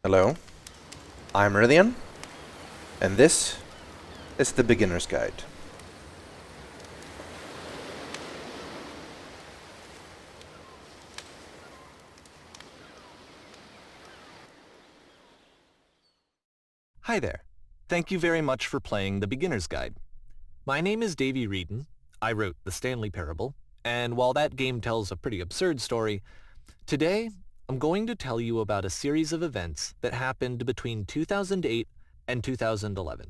Hello, I'm Rythian, and this is the Beginner's Guide. Hi there. Thank you very much for playing the Beginner's Guide. My name is Davey Reedon. I wrote The Stanley Parable, and while that game tells a pretty absurd story, today I'm going to tell you about a series of events that happened between 2008 and 2011.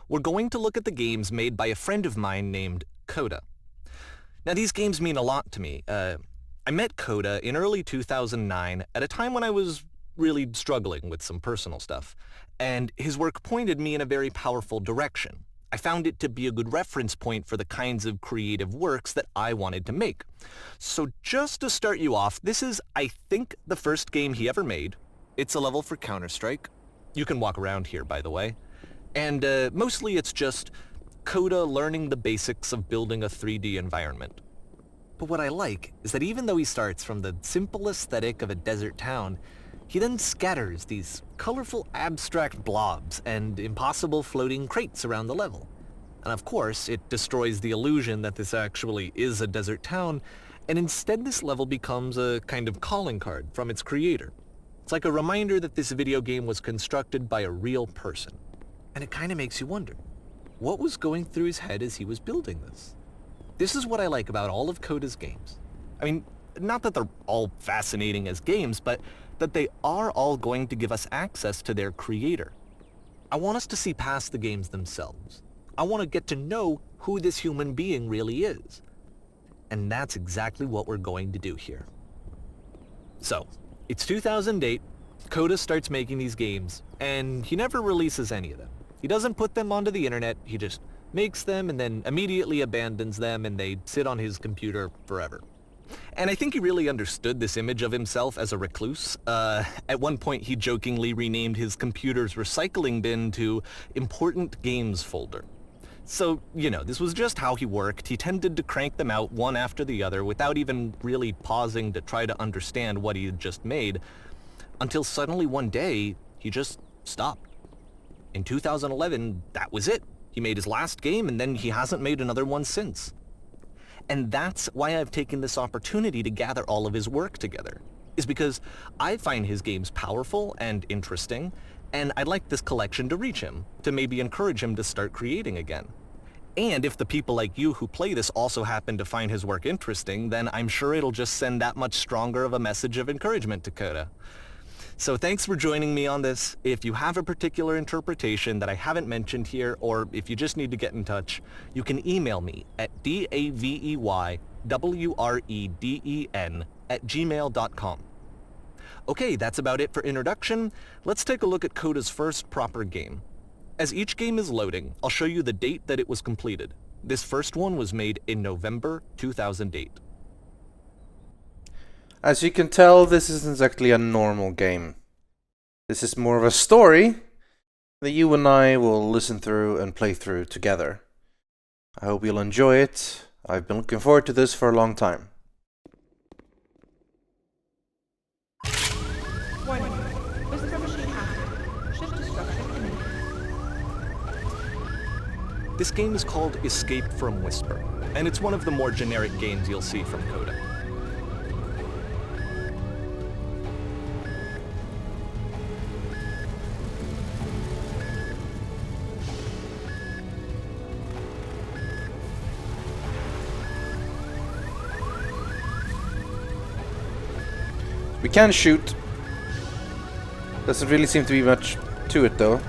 We're going to look at the games made by a friend of mine named Coda. Now these games mean a lot to me. I met Coda in early 2009 at a time when I was really struggling with some personal stuff, and his work pointed me in a very powerful direction. I found it to be a good reference point for the kinds of creative works that I wanted to make. So just to start you off, this is, I think, the first game he ever made. It's a level for Counter-Strike. You can walk around here, by the way. And mostly it's just Coda learning the basics of building a 3D environment. But what I like is that even though he starts from the simple aesthetic of a desert town, he then scatters these colorful abstract blobs and impossible floating crates around the level. And of course, it destroys the illusion that this actually is a desert town, and instead this level becomes a kind of calling card from its creator. It's like a reminder that this video game was constructed by a real person. And it kind of makes you wonder, what was going through his head as he was building this? This is what I like about all of Coda's games. I mean, not that they're all fascinating as games, but that they are all going to give us access to their creator. I want us to see past the games themselves. I want to get to know who this human being really is. And that's exactly what we're going to do here. So, it's 2008, Coda starts making these games, and he never releases any of them. He doesn't put them onto the internet, he just makes them and then immediately abandons them, and they sit on his computer forever. And I think he really understood this image of himself as a recluse. At one point, he jokingly renamed his computer's recycling bin to Important Games Folder. So, this was just how he worked. He tended to crank them out one after the other without even really pausing to try to understand what he had just made, until suddenly one day, he just stopped. In 2011, that was it. He made his last game, and then he hasn't made another one since. And that's why I've taken this opportunity to gather all of his work together, is because I find his games powerful and interesting, and I'd like this collection to reach him, to maybe encourage him to start creating again. And if the people like you who play this also happen to find his work interesting, then I'm sure it'll just send that much stronger of a message of encouragement to Coda. So thanks for joining me on this. If you have a particular interpretation that I haven't mentioned here, or if you just need to get in touch, you can email me at daveyWreden@gmail.com. Okay, that's about it for introduction. Let's take a look at Coda's first proper game. As each game is loading, I'll show you the date that it was completed. This first one was made in November 2008. As you can tell, this isn't exactly a normal game. This is more of a story that you and I will listen through and play through together. I hope you'll enjoy it. I've been looking forward to this for a long time. Warning. Whisper machine active. Shift destruction imminent. This game is called Escape from Whisper, and it's one of the more generic games you'll see from Coda. We can shoot. Doesn't really seem to be much to it though.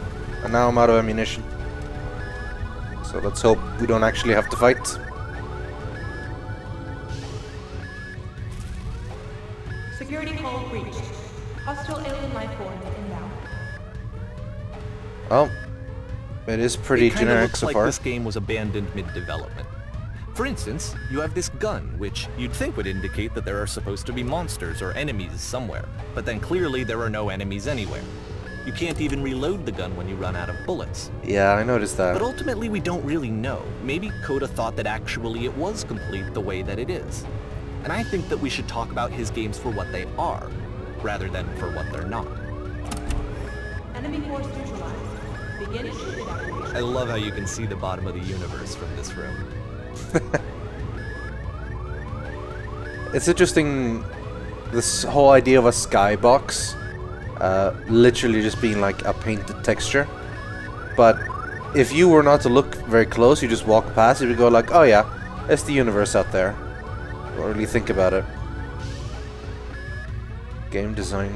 And now I'm out of ammunition. So let's hope we don't actually have to fight. Security call reached. Hostile alien life form inbound. Well, it is pretty generic so like far. This game was abandoned mid-development. For instance, you have this gun, which you'd think would indicate that there are supposed to be monsters or enemies somewhere, but then clearly there are no enemies anywhere. You can't even reload the gun when you run out of bullets. Yeah, I noticed that. But ultimately we don't really know. Maybe Coda thought that actually it was complete the way that it is. And I think that we should talk about his games for what they are, rather than for what they're not. begin ship evacuation. I love how you can see the bottom of the universe from this room. It's interesting, this whole idea of a skybox literally just being like a painted texture. But if you were not to look very close, you just walk past, you would go like, oh yeah, it's the universe out there. Don't really think about it. Game design.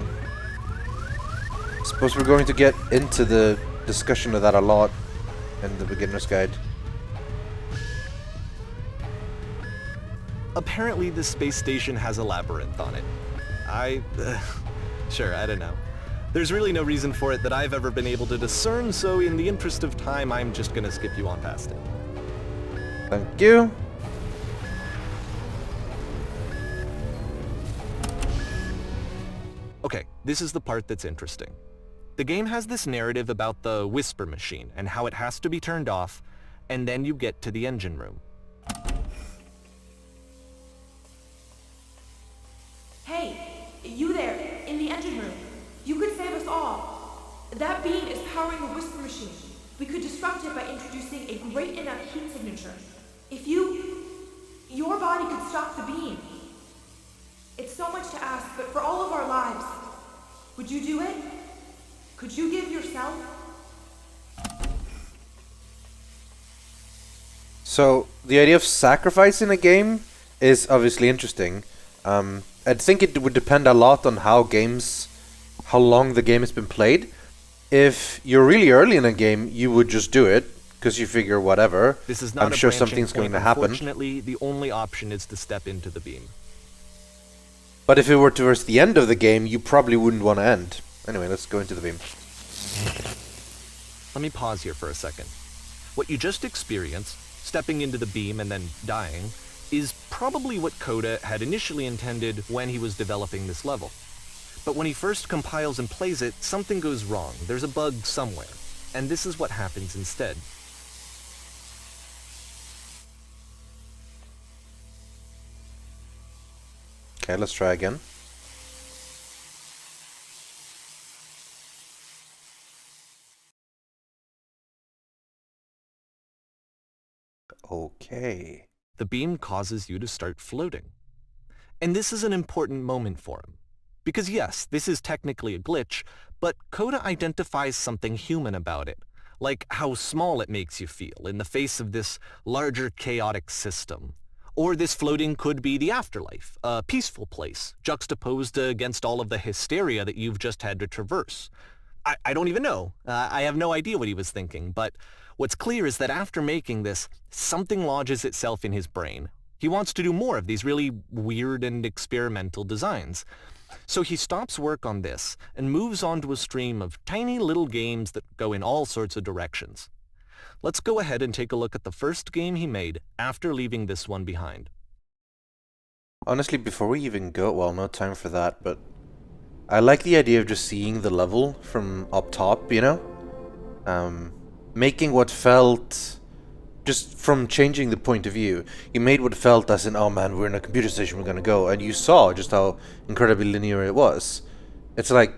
Suppose we're going to get into the discussion of that a lot in the beginner's guide. Apparently this space station has a labyrinth on it. Sure, I don't know. There's really no reason for it that I've ever been able to discern, so in the interest of time, I'm just gonna skip you on past it. Thank you. Okay, this is the part that's interesting. The game has this narrative about the whisper machine and how it has to be turned off, and then you get to the engine room. Hey, you there, in the engine room. You could save us all. That beam is powering the whisper machine. We could disrupt it by introducing a great enough heat signature. If your body could stop the beam. It's so much to ask, but for all of our lives, would you do it? Could you give yourself? So, the idea of sacrificing a game is obviously interesting. I think it would depend a lot on how long the game has been played. If you're really early in a game, you would just do it, because you figure whatever. This is not I'm a sure branching something's point. going to happen. Unfortunately, the only option is to step into the beam. But if it were towards the end of the game, you probably wouldn't want to end. Anyway, let's go into the beam. Let me pause here for a second. What you just experienced, stepping into the beam and then dying, is probably what Coda had initially intended when he was developing this level. But when he first compiles and plays it, something goes wrong. There's a bug somewhere. And this is what happens instead. Okay, let's try again. Okay. The beam causes you to start floating. And this is an important moment for him. Because yes, this is technically a glitch, but Coda identifies something human about it, like how small it makes you feel in the face of this larger chaotic system. Or this floating could be the afterlife, a peaceful place, juxtaposed against all of the hysteria that you've just had to traverse. I don't even know. I have no idea what he was thinking, but what's clear is that after making this, something lodges itself in his brain. He wants to do more of these really weird and experimental designs. So he stops work on this and moves on to a stream of tiny little games that go in all sorts of directions. Let's go ahead and take a look at the first game he made after leaving this one behind. Honestly, before we even go, well, no time for that, but I like the idea of just seeing the level from up top, you know? Making what felt, just from changing the point of view, you made what felt as in, oh man, we're in a computer station, we're gonna go, and you saw just how incredibly linear it was. It's like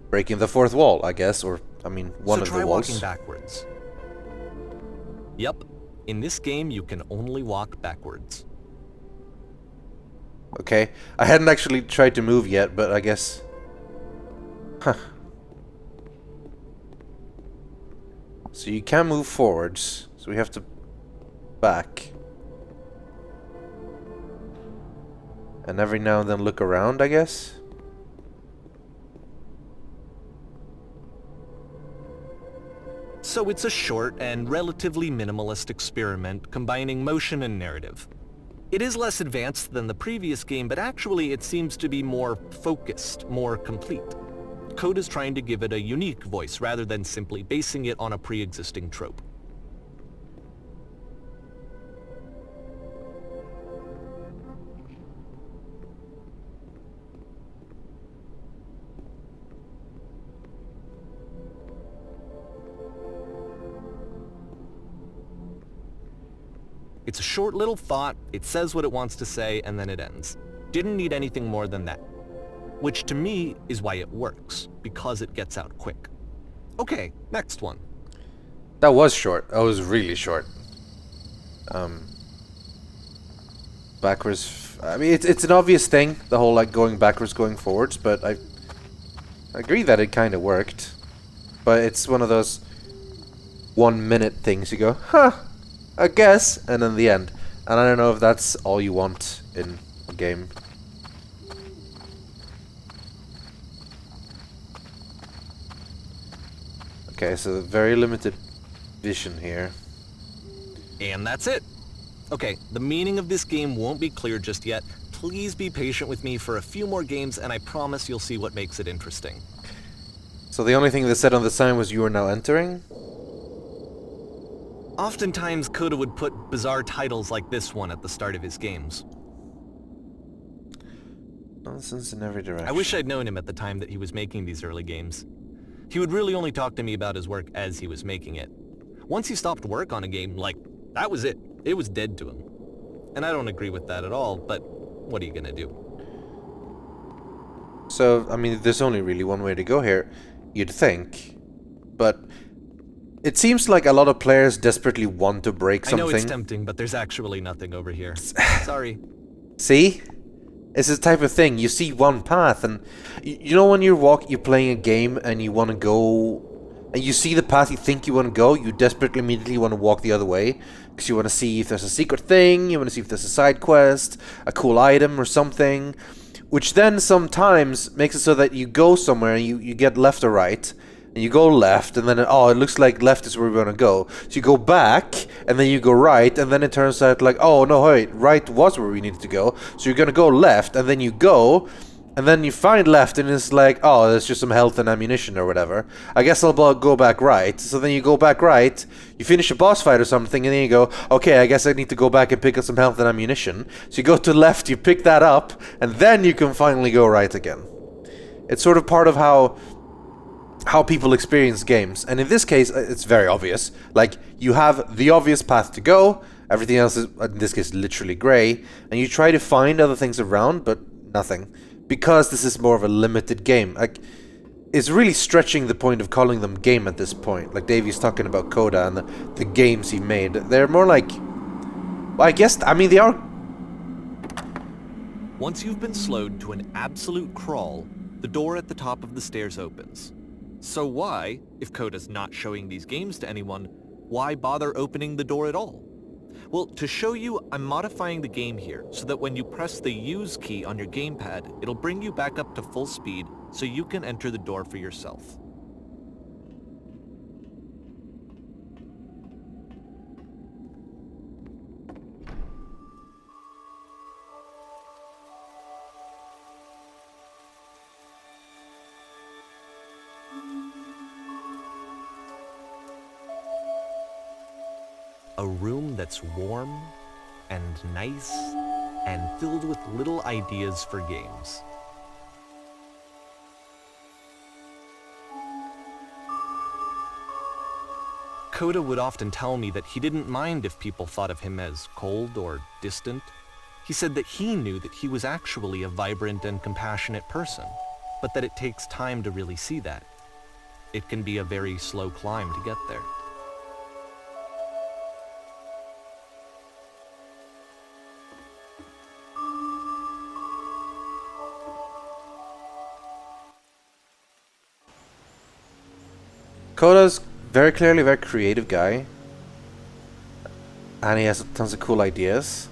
breaking the fourth wall, I guess, or, I mean, one of the walls. So try walking backwards. Yep, in this game you can only walk backwards. Okay, I hadn't actually tried to move yet, but I guess... Huh. So you can move forwards, so we have to back. And every now and then look around, I guess? So it's a short and relatively minimalist experiment combining motion and narrative. It is less advanced than the previous game, but actually it seems to be more focused, more complete. Coda's trying to give it a unique voice rather than simply basing it on a pre-existing trope. It's a short little thought, it says what it wants to say, and then it ends. Didn't need anything more than that. Which to me is why it works, because it gets out quick. Okay, next one. That was short. That was really short. Backwards. I mean, it's an obvious thing, the whole like going backwards, going forwards, but I agree that it kind of worked. But it's one of those 1 minute things you go, huh, I guess, and then the end. And I don't know if that's all you want in a game. Okay, so very limited vision here. And that's it. Okay, the meaning of this game won't be clear just yet. Please be patient with me for a few more games, and I promise you'll see what makes it interesting. So the only thing that said on the sign was you are now entering? Oftentimes, Coda would put bizarre titles like this one at the start of his games. Nonsense in every direction. I wish I'd known him at the time that he was making these early games. He would really only talk to me about his work as he was making it. Once he stopped work on a game, like, that was it. It was dead to him. And I don't agree with that at all, but what are you gonna do? So, I mean, there's only really one way to go here, you'd think. But it seems like a lot of players desperately want to break something. I know it's tempting, but there's actually nothing over here. Sorry. See? It's this type of thing. You see one path, and you know when you're playing a game and you want to go, and you see the path you think you want to go, you desperately immediately want to walk the other way because you want to see if there's a secret thing, you want to see if there's a side quest, a cool item or something, which then sometimes makes it so that you go somewhere and you get left or right. And you go left, and then, oh, it looks like left is where we want to go. So you go back, and then you go right, and then it turns out like, oh, no, wait, right was where we needed to go. So you're going to go left, and then you go, and then you find left, and it's like, oh, there's just some health and ammunition or whatever. I guess I'll go back right. So then you go back right, you finish a boss fight or something, and then you go, okay, I guess I need to go back and pick up some health and ammunition. So you go to left, you pick that up, and then you can finally go right again. It's sort of part of how people experience games, and in this case it's very obvious. Like, you have the obvious path to go, everything else is in this case literally grey, and you try to find other things around, but nothing, because this is more of a limited game. Like, it's really stretching the point of calling them game at this point. Like Davey's talking about Coda and the games he made, they're more like, well, I guess, I mean, they are. Once you've been slowed to an absolute crawl, the door at the top of the stairs opens. So why, if Coda's not showing these games to anyone, why bother opening the door at all? Well, to show you, I'm modifying the game here so that when you press the use key on your gamepad, it'll bring you back up to full speed so you can enter the door for yourself. A room that's warm and nice and filled with little ideas for games. Coda would often tell me that he didn't mind if people thought of him as cold or distant. He said that he knew that he was actually a vibrant and compassionate person, but that it takes time to really see that. It can be a very slow climb to get there. Coda's very clearly a very creative guy, and he has tons of cool ideas.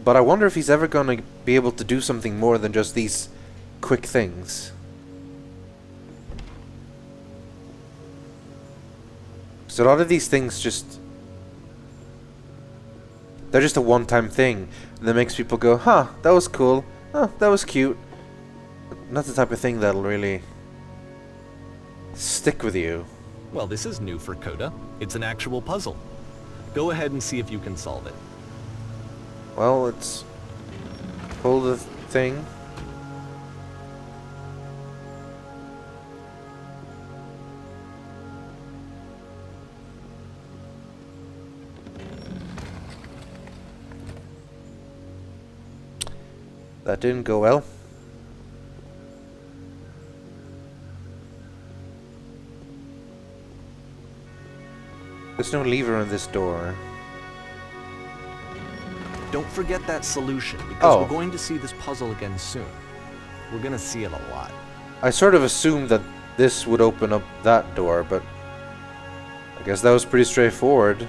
But I wonder if he's ever going to be able to do something more than just these quick things. So a lot of these things they're just a one-time thing that makes people go, huh, that was cool, huh, that was cute. Not the type of thing that'll really stick with you. Well, this is new for Coda. It's an actual puzzle. Go ahead and see if you can solve it. Well, let's pull the thing. That didn't go well. There's no lever on this door. Don't forget that solution, because Oh. we're going to see this puzzle again soon. We're gonna see it a lot. I sort of assumed that this would open up that door, but I guess that was pretty straightforward.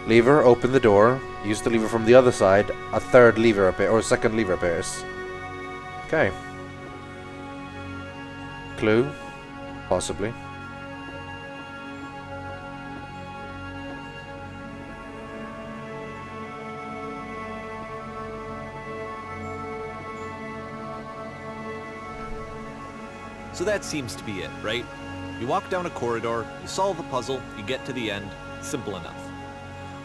Lever, open the door. Use the lever from the other side. A third lever appears, or a second lever appears. Okay. Clue? Possibly. So that seems to be it, right? You walk down a corridor, you solve the puzzle, you get to the end. Simple enough.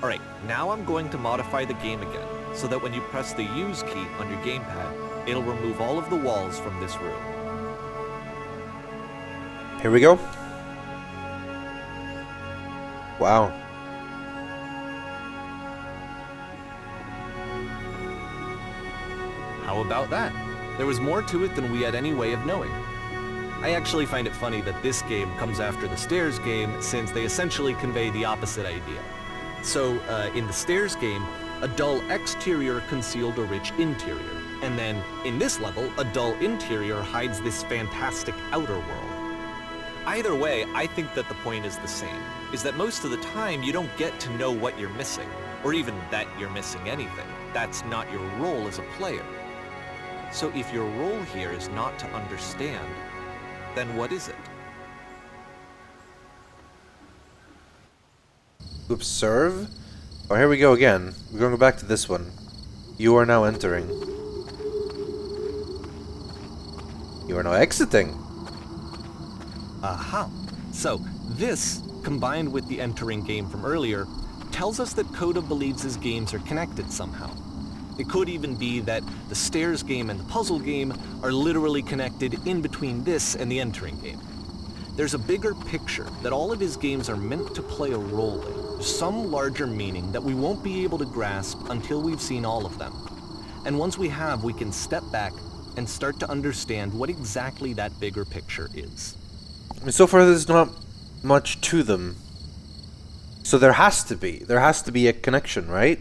Alright, now I'm going to modify the game again, so that when you press the Use key on your gamepad, it'll remove all of the walls from this room. Here we go. Wow. How about that? There was more to it than we had any way of knowing. I actually find it funny that this game comes after the Stairs game, since they essentially convey the opposite idea. So, in the Stairs game, a dull exterior concealed a rich interior. And then, in this level, a dull interior hides this fantastic outer world. Either way, I think that the point is the same, is that most of the time you don't get to know what you're missing, or even that you're missing anything. That's not your role as a player. So if your role here is not to understand, then what is it? Observe? Oh, here we go again. We're going back to this one. You are now entering. You are now exiting. Aha. So, this, combined with the entering game from earlier, tells us that Coda believes his games are connected somehow. It could even be that the Stairs game and the puzzle game are literally connected in between this and the entering game. There's a bigger picture that all of his games are meant to play a role in, some larger meaning that we won't be able to grasp until we've seen all of them. And once we have, we can step back and start to understand what exactly that bigger picture is. So far there's not much to them. So there has to be a connection, right?